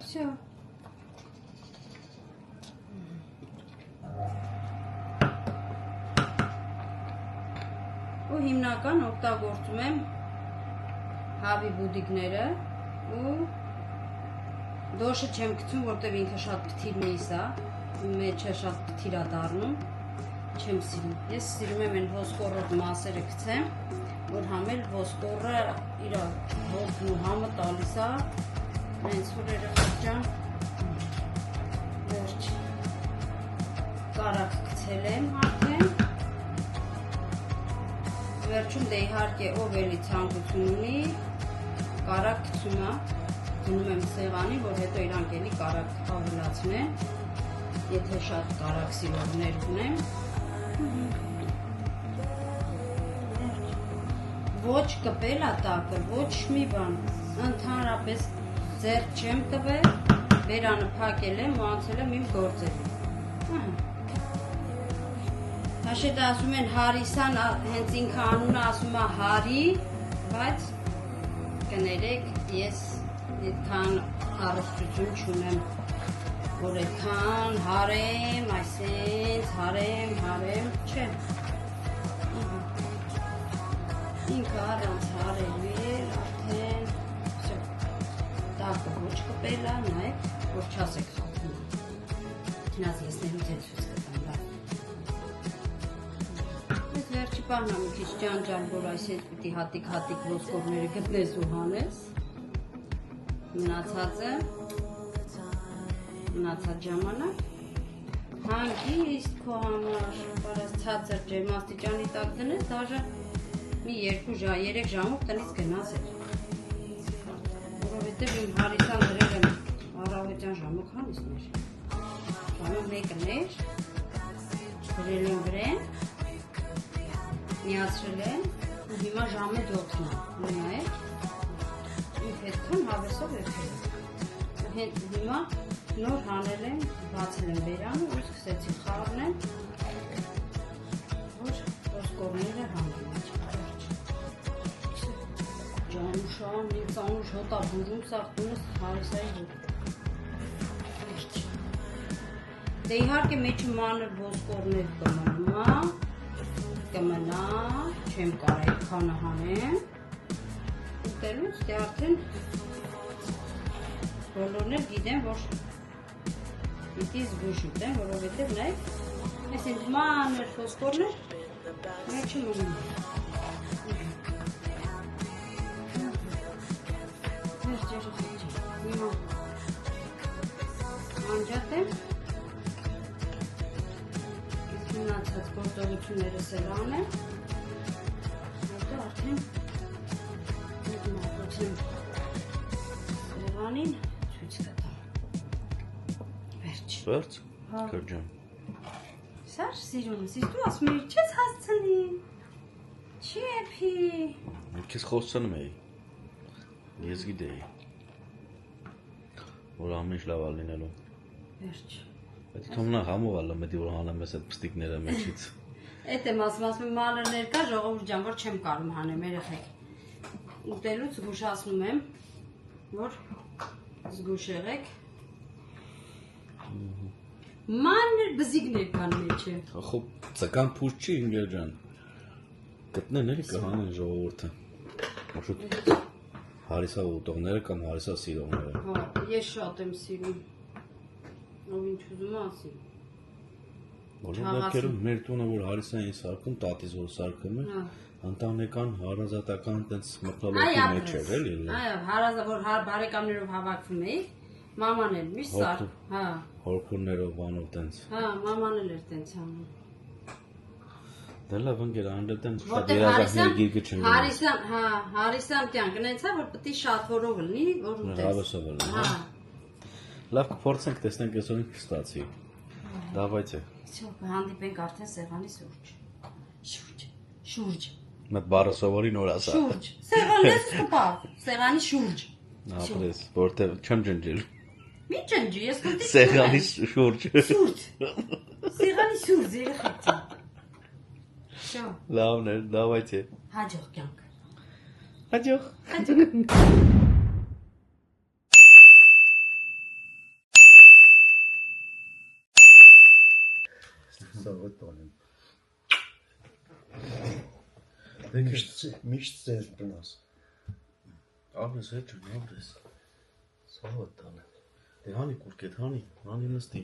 Всё։ Ու հիմնական օգտագործում եմ հավի բուդիկները ու դոշը չեմ գցում, որտեղ ինքը շատ փթիրն է սա, մեջը շատ փթիր է դառնում, չեմ սիրում։ Ես սիրում եմ այն ոսկորով մասերը գցեմ, որ համել ոսկորը իր ողն ու համը տալիս է, հենց որ երեխեք ջան, վերջ, կարակ գցել եմ արդեն, վերջում դե իհարկե ով էլի ցանկություն ունի, կարակ գցում է, դնում եմ սեղանի, որ հետո իրանք էլի կարակ ավելացնեն, եթե շատ կարակ սիրողներ ունեմ, ոչ կպել է տակը, ոչ մի բան, ընդհանրապես ձեռք չեմ տվել, բերանը փակել եմ ու անցել եմ իմ գործերի։ Հաշետ ասում են հարիսան, հենց ինքը անունը ասում է հարի, բայց կներեք ես այդքան առողջություն չունեմ, որ այդքան հարեմ, այսենց հարեմ, չէ։ Ինքը առանց հարելու էր, արդեն, всё, տակը ոչ կպել է, նայեք, որ չասեք խախտում է։ Չնայած ես ներուց էլ ցույց կտամ, լավ։ Ես վերջի պահն եմ մի քիչ ջանջան, որ այսպես պիտի հատիկ ոսկորները գտնես ու հանես։ Մնացած ժամանակ հանգիստ քո համար, բարած ցածր ջերմաստիճանի տակ դնես, դաժե մի 2-3 ժամով տնից գնաս էլ։ Որովհետև իմ հարիսան դրել եմ առավոտյան ժամոքանիսներ։ Ժամը 1-ն էր, դրել եմ վրեն, միացրել եմ, ու հիմա ժամը 7-ն է, նայեք, ինք հետքան հավեսով էրքել եմ։ Հիմա նոր հանել եմ, բացել եմ բերանը, ու սկսեցի խառնել, որ ոսկորները հանեմ։ Ջանուշան, ինձ անուշ հոտա բուրում սաղտունս հարիսայի հոտ։ Դե իհարկե մեջը մանր ոսկորներ կմնա, չեմ կարա այդքանը հանեմ, ուտելուց դե արդեն բոլորն էլ գիտեմ, որ պիտի զգուշ ուտեմ, որովհետև նայեք, այս ինձ մանր ոսկորներ մեջը մնում։ Անջատեմ, իսկ մնացած գործողություններս էլ անեմ, հետո արդեն մատուցեմ սեղանին ցույց կտամ։ Վերջ։ Կրջան։ Սար սիրունս, իսկ դու ասում ես չես հասցնի, չի էփի։ Քեզ խոսցնում էի, ես գիտեի, որ ամեն ինչ լավ է լինելու։ Վերջ։ Բայց թողնա համով ալը մտի որ հանեմ ես այդ պստիկները մեջից։ Էդ եմ ասում մանրներ կա ժողովուրդ ջան, որ չեմ կարում հանեմ երեխեք։ Ուտելուց զգուշացնում եմ, որ զգուշ եղեք։ Մանր բզիկներ կան մեջը։ Ախո ցական փուշ չի ինգեր ջան։ Գտնեն էլի կհանեն ժողովուրդը։ Աշոտ։ Հարիսա ուտողները կամ հարիսա սիրողները։ Հա, ես շատ եմ սիրում։ Ով ինչ ուզում ասի։ Բոլոր դեպքերում մեր տունը որ հարիսա էին սարքում, տատիս որ սարքում է, ընտանեկան հարազատական տենց մթնոլորտի մեջ էր էլի։ Այո, հարազատ որ բարեկամներով հավաքվում էի, մաման էլ միշտ սար, հա։ Հորքուններով բանով տենց։ Հա, մաման էլ էր տենց անում։ Դե լավ ընկեր անդրտեն շատ երազանքների գիրկը չեմ գնում։ Հարիսան, հա, Հարիսան կյանքն էնցա որ պետք է շատ որով լինի, որ ուտես։ Հավեսով լինի։ Հա։ Լավ կփորձենք, տեսնենք այսօր ինչ կստացի։ Դավայցե։ Всё, հանդիպենք արդեն սեղանի շուրջ։ Մտ բառը սովորի նոր ասա։ Շուրջ։ Սեղանն ես կպավ, սեղանի շուրջ։ Ապրես, որտեղ չեմ ջնջել։ Մի ջնջի, ես կուտի։ Սեղանի շուրջ։ Շուրջ։ Սեղանի շուրջ երեխա։ Всё։ Լավն է, դավայցե։ Հաջող կյանք։ Հաջող։ Զավեթանին։ Միշտ ձեր բնաս։ Ապրես հետ չն, ապրես։ Զավեթան։ Դե հանի կուրկետ, հանի նստի։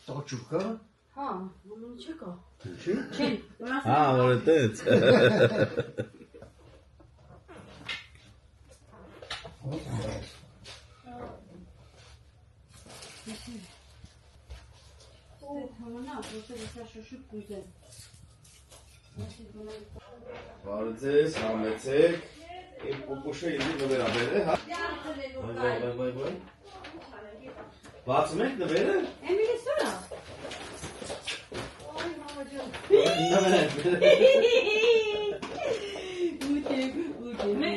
Տաճուր կա։ Հա, ոնց չկա։ Ինչի։ Չի։ Հա, որ այդպես։ Վարձես, համեցեք, իմ պուպուշը ինձի նվերաբեր է, հա։ Վայ։ Բացում եք նվերը։ Էմիլի սորա։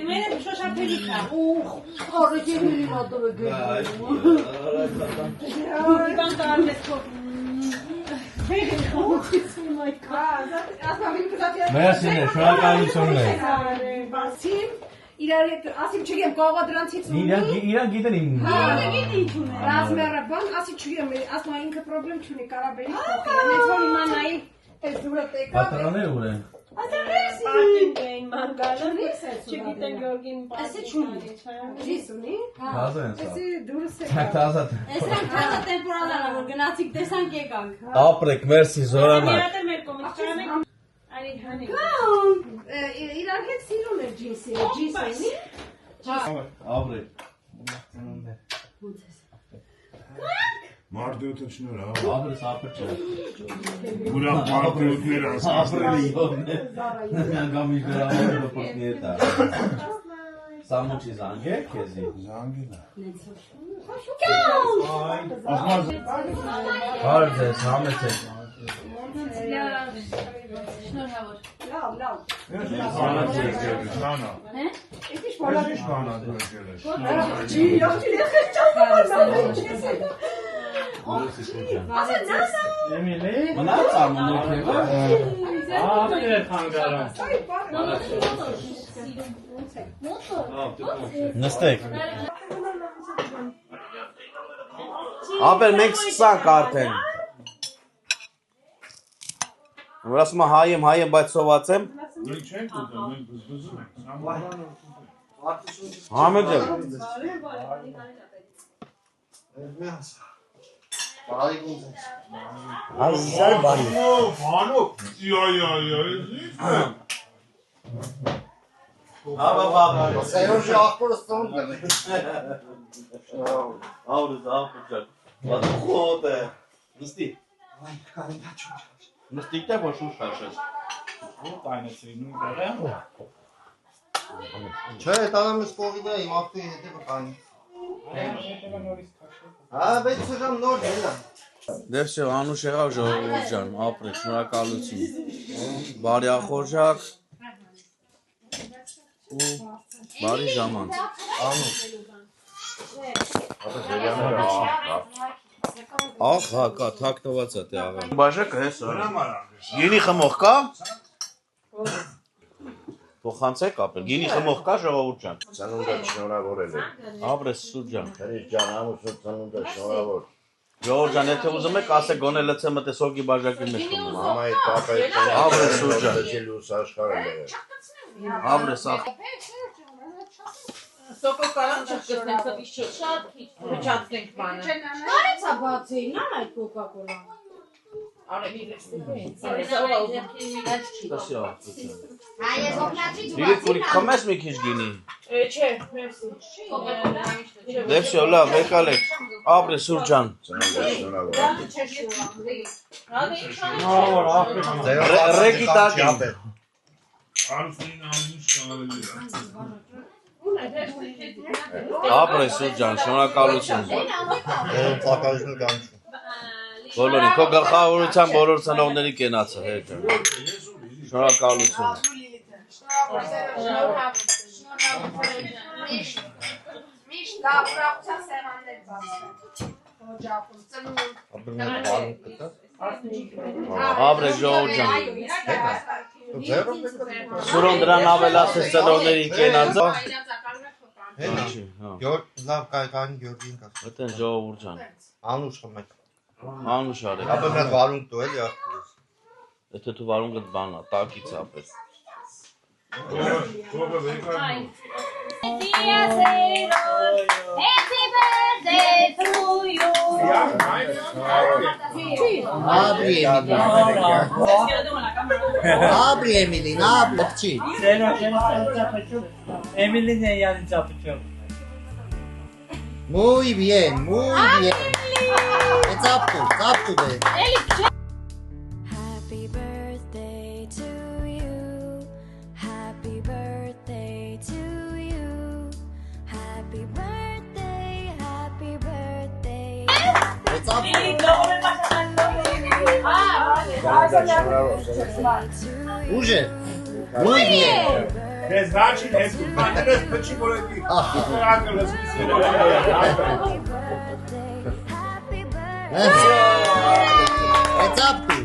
Մերը շոշափելի կա։ Արեք Էմիլի մատովը գնում։ Բան կարմես կոպ։ Մերսի, շնորհակալություն։ Բացին իրար հետ ասիմ չգեմ կողա դրանցից ունի։ Իրան գիտեն իմ։ Հա, գիտի ինչ ունի։ Ռազմերաբան ասի չգեմ, ասма ինքը պրոբլեմ չունի կարաբերի փոխել։ Հենց որ իմանայի այս դուրը տեկա։ Պատրանները ուր են։ Պարտին էին մանգալը։ Չգիտեն Գորգին Ասի չունի։ Ջիս ունի։ Հազա են սա։ Ասի դուրս է։ Թազատ։ Այսինքն քանը տեմպորալա որ գնացիք տեսանք եկանք։ Ապրեք, մերսի, զորանակ։ Մեր կողմից կարանենք։ Արի հանի։ Իրար հետ սիրում էր ջինսը, ջինսը։ Ապրեք։ Մարդուտը շնոր, հա։ Ապրես ապր չէ։ Ուրա մարդուտներ Ապրելի յովն է։ Գամի վերավորը պոտնի է տա։ Սամուչի զանգ է, կեզի։ Զանգին է։ Հարդ ես, համեցեք։ Շնորհավոր։ Լավ։ Նանա։ Ինչ բոլոր Նանա դուրս Ջի, յոթի եղեք ճանապարհ։ Էմիլի։ Մնաց արմունոք է, ո՞ր։ Ապրեք հանգարան։ Նստեք։ Ապեր մենք սկսանք արդեն։ Որ ասում եմ հայ եմ, բայց սոված եմ։ Մենք չենք ուտում, մենք բզբզում ենք։ Համեդ եմ։ Ազար բանի։ Բանոք, Աբա։ Սերոժի աղբորը ստոն բնի։ Ապրճակ։ Բատ խոտ է։ Նստի։ Նստիկ թե ոչ ուշ հաշես։ Ո՞տ այնեցի նույն կողը։ Չէ, տանեմ ես կողիդ է, իմ աղբի հետևը կանի։ Հա, բայց սժամ նոր դելա։ Դե վсё, անուշ եղավ ժողովուրդ ջան, ապրեք, շնորհակալություն։ Բարի ախորժակ։ Ու բարի ժամանց։ Անուշ։ Աղ, հա, կա, թակնված է տե աղա։ Բաժակը հես արա։ Գինի խմող կա։ Փոխանցեք ապել։ Գինի խմող կա ժողովուրդ ջան։ Ծնունդը շնորհավորել է։ Ապրես սուր ջան։ Հրի ջան, ամուսնու ծնունդը շնորհավոր։ Ժողովրդան, եթե ուզում եք, ասեք գոնե լցեմ մտե սոկի բաժակի մեջ։ Մամայի պապայի Abre Սուրջան։ լուս աշխարհը։ Abre սա։ Սոկո կարան չկսնենք, շատ քիչ փչացնենք բանը։ Կարեց է բացի, նան այդ կոկա-կոլան։ Հայես օգնացի դու Դիրեք ունի խմես մի քիչ գինի։ Չէ, մերսի։ Դե վсё, լավ, եկալեք։ Abre Սուրջան։ Ռեկի տակի։ Abre Սուրջան, շնորհակալություն։ Ծակալություն կան։ Բոլորին, քո գլխավորության բոլոր ծնողների կենացը, հետ։ Շնորհակալություն։ Միշտ լավրացիա սեղաններ բացել։ Օջախում ծնուն։ Abre ժողովրդան։ Սուրոն դրան ավելացես ծնողների կենացը։ Լավ կայքանի Գյորգին կա։ Այդեն ժողովրդան։ Անուշ խմեք։ Անուշ արեք։ Ապա մեր վարունգ դու էլի ախորս։ Եթե դու վարունգդ բանա, տակից ապես։ Happy birthday to you. Abri Emilin, abri. Emilin yani çapıcım. Muy bien, muy bien. Zaptu be. Happy birthday to you. Happy birthday to you. Happy birthday, happy birthday. Уже. Muy bien. Bez način, ez peči boleti. Zaptu.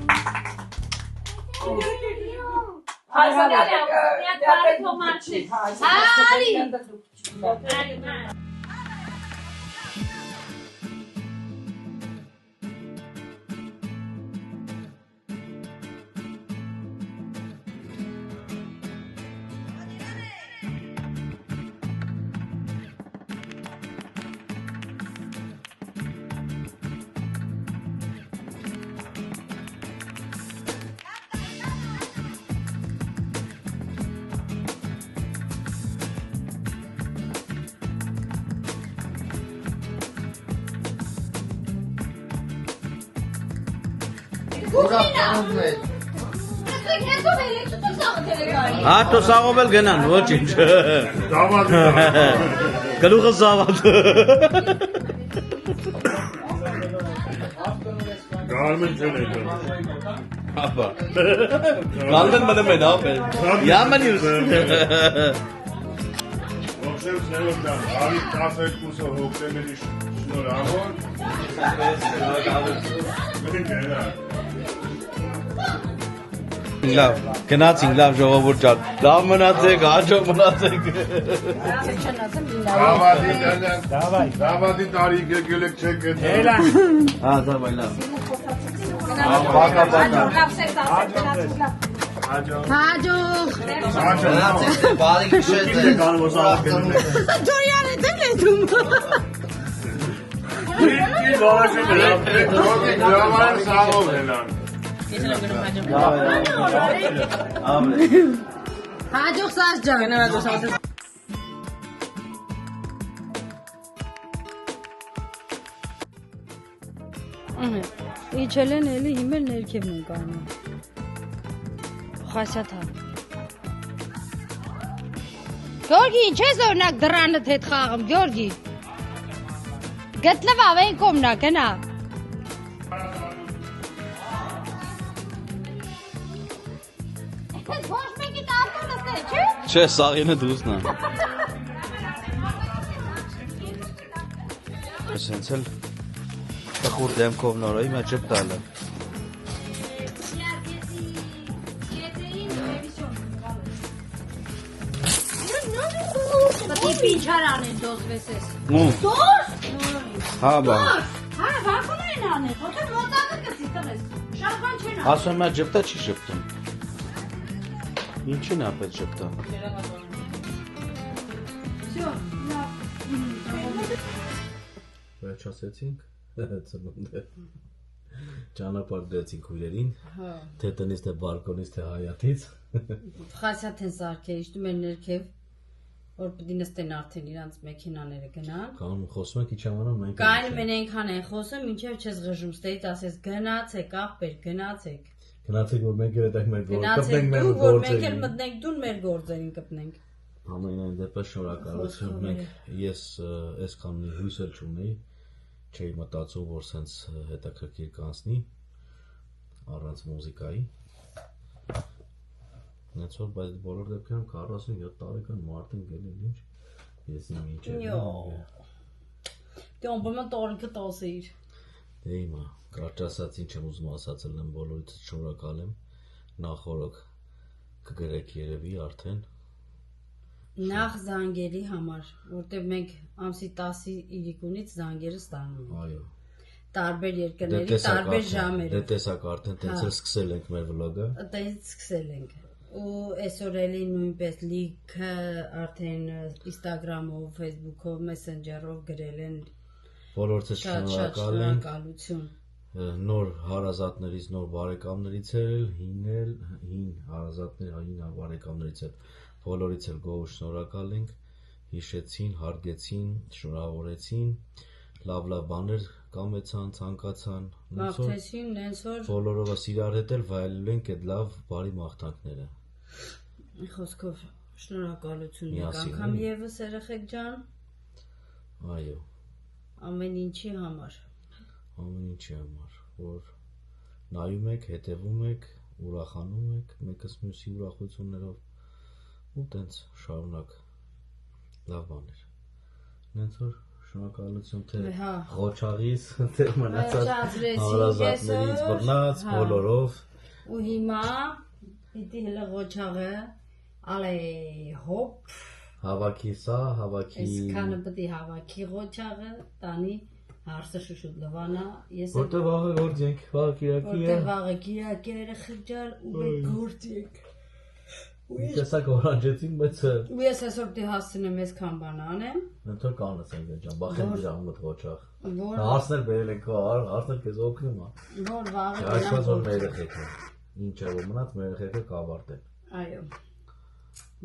Հատո սաղովել գնան, ոչինչ։ Գլուխը սավատ։ Գարմեն չեն եկան։ Ապա։ Գալդեն մնում են, ապել։ Յաման յուս։ Ողջև սերորդան, արի 12-ը հոկտեմբերի շնորհավոր։ Լավ, գնացինք, լավ ժողովուրդ ջան։ Լավ մնացեք, հաջող մնացեք։ Դավադի տարիք եկելեք չեք գտել։ Հա, դավայ, լավ։ Հաջող։ Բարի քշեցեք։ Ջորյանը դեմ լեդում։ Հաջող սաս ջան։ Իջել են էլի հիմել ներքևն են կանում։ Խասյաթա։ Գյորգի, ինչ ես օրինակ դրանդ հետ խաղում, Գյորգի։ Գտնվավ են կոմնա, գնա։ Չէ, սաղինը դուսնա։ Սենց էլ տխուր դեմքով նորոյի մեջ ճպտալը։ Պիտի պինչար անեն դոս վեսես։ Հա, բա։ Հա, վախում են չեն անել, ոտը մոտակը կսի տղես, շատ բան չեն անել։ Ասում եմ ջպտա չի շպտում։ Ինչին ապետ ջպտա։ Վերջացեցինք, ծնունդ է, ճանապարհ դրեցինք հյուրերին, թե տնից, թե բալկոնից, թե հայաթից։ Խասյաթ են սարքել, իշտում են ներքև, որ պիտի նստեն արդեն իրանց մեքենաները գնան։ Կանում խոսում ենք իչ ամանով մենք։ Կայնում են այնքան են խոսում, մինչև չես ղժում, ստեից ասես գնացեք, աղբեր, գնացեք։ Գնացեք, որ մենք էլ հետեք մեր գնացեք դու, որ մենք էլ մտնենք դուն մեր գործերին կպնենք։ Ամենայն դեպս շնորհակալություն, մենք ես այսքան հույս էլ չունեի, չէի մտածում, որ սենց հետաքրքիր կանցնի առանց մուզիկայի։ Նենց որ բայց բոլոր դեպքերում 47 տարեկան մարդ են գելին ինչ, ես իմ ինչ եմ։ Դե ոնբոմը տորինքը տոսեիր։ Դե իմա, կարճ ասած ինչ եմ ուզում ասացել եմ բոլորից շնորհակալ եմ, նախորոք կգրեք երևի արդեն։ Նախ զանգերի համար, որտեղ մենք ամսի 10-ի իրիկունից զանգերը ստանում ենք։ Այո։ Տարբեր երկրների, տարբեր ժամերով։ Դե տեսակ արդեն տենց էլ սկսել ենք մեր վլոգը։ Տենց սկսել ենք։ Ու այսօր էլի նույնպես լիքը արդեն Instagram-ով, Facebook-ով, Messenger-ով գրել են։ Բոլորցս շնորհակալ ենք։ Շնորհակալություն։ Նոր հարազատներից, նոր բարեկամներից էլ, հին հարազատներ, հին բարեկամներից էլ, բոլորից էլ գոհ շնորհակալ ենք, հիշեցին, հարգեցին, շնորհավորեցին, լավ բաներ կամեցան, ցանկացան, մաղթեցին, նենց որ բոլորովս իրար հետ էլ վայելելու ենք այդ լավ բարի մաղթանքները։ Խոսքով շնորհակալություն եք անգամ եւս երեխեք ջան։ Այո։ Ամեն ինչի համար, որ նայում եք, հետևում եք, ուրախանում եք, մեկս մյուսի ուրախություններով ու տենց շարունակ լավ բաներ։ Նենց որ շնորհակալություն թե Ղոչաղից, թե մնացած հարազատներից բռնած բոլորով։ Ու հիմա պիտի հələ Ղոչաղը ալե հոպ հավաքի սա, հավաքի Այսքանը պիտի հավաքի Ղոչաղը, տանի հարսը շուշուտ լվանա, ես որտեղ վաղը գործ ենք, վաղը կիրակի է։ Որտեղ վաղը կիրակի երեխեք ջան ու մենք գործ ենք։ Տեսակ օրանջեցին, բայց ու ես այսօր պիտի հասցնեմ այսքան բան անեմ։ Ընթոր կանացենք ջան, բախեն դրա մոտ Ղոչաղ։ Հարսներ բերել ենք, հարսներ քեզ օգնում է։ Որ վաղը Այսպես որ մեր երեխեքը, ինչ է որ մնաց մեր երեխեքը կավարտեն։ Այո։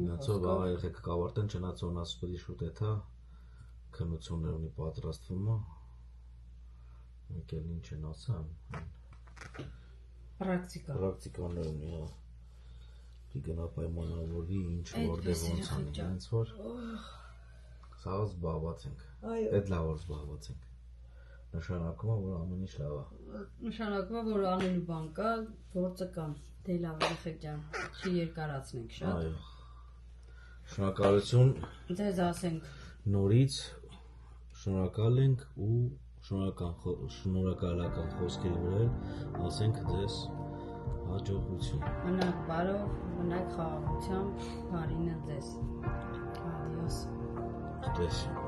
Նացով վաղը երեխեքը կավարտեն, չնայած որ ասպրի շուտ է թա քննություններ ունի պատրաստվում է։ Մեկ էլ ինչ են ասան։ Պրակտիկաներ ունի, հա։ Գնա պայմանավորվի ինչ որտեղ ոնց անի, հենց որ սա զբաղված ենք, այդ լավ որ զբաղված ենք, նշանակում է, որ ամեն ինչ լավ է։ Նշանակում է, որ անելու բան կա, գործը կա, դե լավ երեխեք ջան, չի երկարացնենք շատ։ Այո, շնորհակալություն ձեզ ասենք նորից, շնորհակալ ենք ու շնորհակալական խոսքերի վրա ասենք ձեզ հաջողություն։ Մնաք բարով, մնաք խաղաղությամբ, բարինը ձեզ։ Adios։ Տեսին։